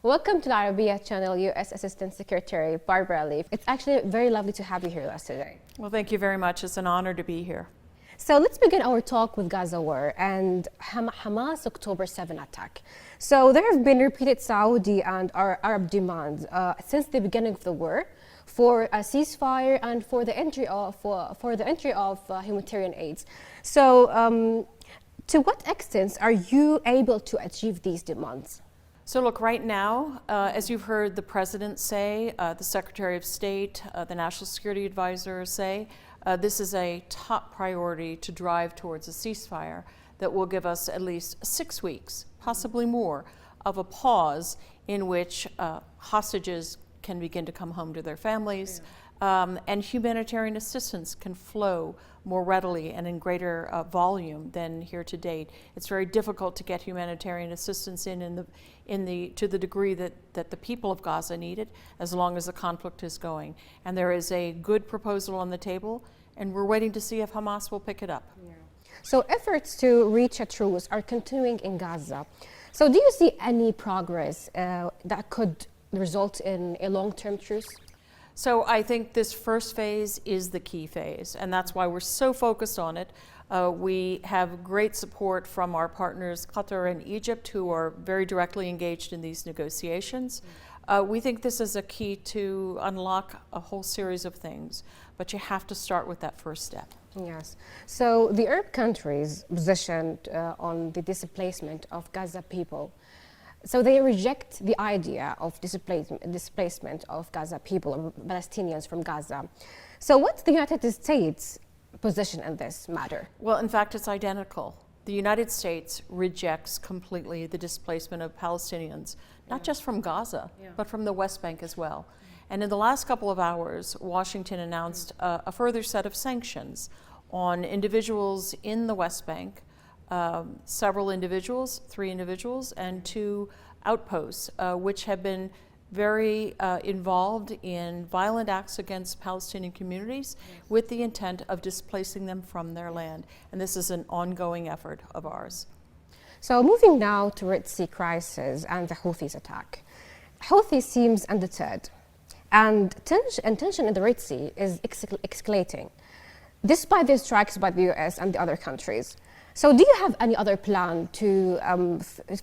Welcome to the Arabiya channel, U.S. Assistant Secretary Barbara Leaf. It's actually very lovely to have you here with us today. Well, thank you very much. It's an honor to be here. So let's begin our talk with Gaza war and Hamas October 7 attack. So there have been repeated Saudi and Arab demands since the beginning of the war for a ceasefire and for the entry of humanitarian aids. So to what extent are you able to achieve these demands? So look, right now, as you've heard the President say, the Secretary of State, the National Security Advisor say, this is a top priority to drive towards a ceasefire that will give us at least 6 weeks, possibly more, of a pause in which hostages can begin to come home to their families, and humanitarian assistance can flow more readily and in greater volume than here to date. It's very difficult to get humanitarian assistance to the degree that the people of Gaza need it, as long as the conflict is going. And there is a good proposal on the table, and we're waiting to see if Hamas will pick it up. Yeah. So efforts to reach a truce are continuing in Gaza. So do you see any progress that could result in a long-term truce? So I think this first phase is the key phase, and that's why we're so focused on it. We have great support from our partners Qatar and Egypt, who are very directly engaged in these negotiations. We think this is a key to unlock a whole series of things, but you have to start with that first step. Yes. So the Arab countries positioned on the displacement of Gaza people. So they reject the idea of displacement of Gaza people, or Palestinians from Gaza. So what's the United States' position in this matter? Well, in fact, it's identical. The United States rejects completely the displacement of Palestinians, not just from Gaza, but from the West Bank as well. And in the last couple of hours, Washington announced a further set of sanctions on individuals in the West Bank, several individuals, 3 individuals, and 2 outposts, which have been very involved in violent acts against Palestinian communities with the intent of displacing them from their land. And this is an ongoing effort of ours. So moving now to Red Sea crisis and the Houthis attack. Houthi seems undeterred, and tension in the Red Sea is escalating, despite the strikes by the US and the other countries. So do you have any other plan to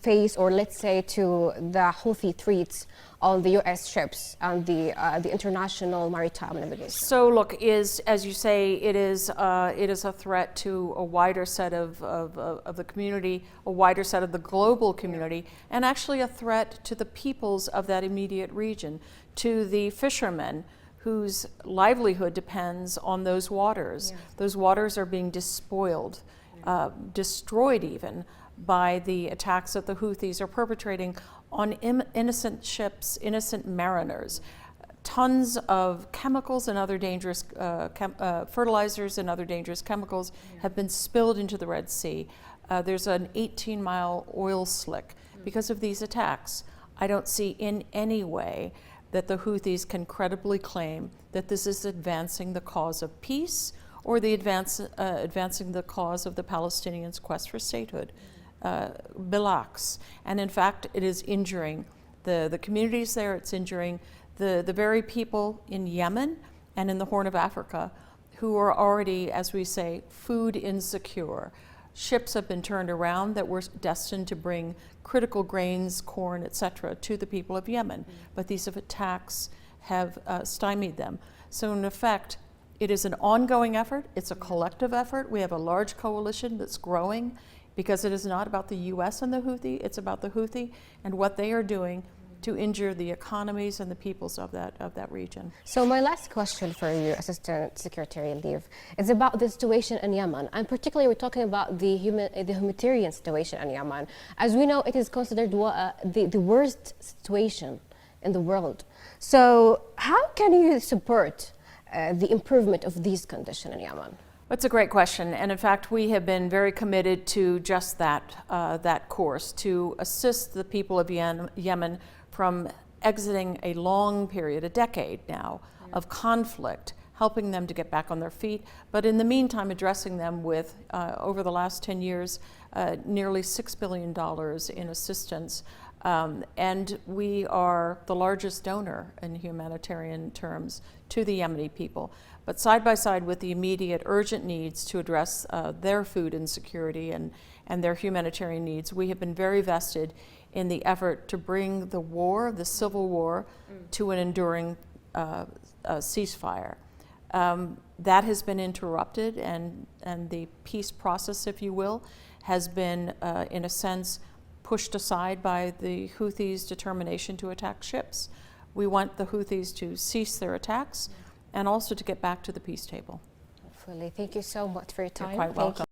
face, or let's say to the Houthi threats on the US ships and the international maritime navigation? So look, as you say, it is a threat to a wider set of the community, a wider set of the global community, and actually a threat to the peoples of that immediate region, to the fishermen whose livelihood depends on those waters. Those waters are being despoiled, destroyed even, by the attacks that the Houthis are perpetrating on innocent ships, innocent mariners. Tons of chemicals and other dangerous fertilizers and other dangerous chemicals have been spilled into the Red Sea. There's an 18-mile oil slick because of these attacks. I don't see in any way that the Houthis can credibly claim that this is advancing the cause of peace or the advancing the cause of the Palestinians' quest for statehood. Bilax. And in fact, it is injuring the communities there. It's injuring the very people in Yemen and in the Horn of Africa who are already, as we say, food insecure. Ships have been turned around that were destined to bring critical grains, corn, etc., to the people of Yemen. But these attacks have stymied them. So in effect, it is an ongoing effort. It's a collective effort. We have a large coalition that's growing, because it is not about the US and the Houthi, it's about the Houthi and what they are doing to injure the economies and the peoples of that region. So my last question for you, Assistant Secretary Leaf, is about the situation in Yemen, and particularly we're talking about the humanitarian situation in Yemen. As we know, it is considered the worst situation in the world. So how can you support the improvement of these conditions in Yemen? That's a great question, and in fact we have been very committed to just that course, to assist the people of Yemen from exiting a long period, a decade now, of conflict, helping them to get back on their feet, but in the meantime addressing them with, over the last 10 years, nearly $6 billion in assistance And we are the largest donor in humanitarian terms to the Yemeni people. But side by side with the immediate urgent needs to address their food insecurity and their humanitarian needs, we have been very vested in the effort to bring the war, the civil war, to an enduring ceasefire. That has been interrupted, and the peace process, if you will, has been, in a sense, pushed aside by the Houthis' determination to attack ships. We want the Houthis to cease their attacks and also to get back to the peace table. Hopefully. Thank you so much for your time. You're quite welcome.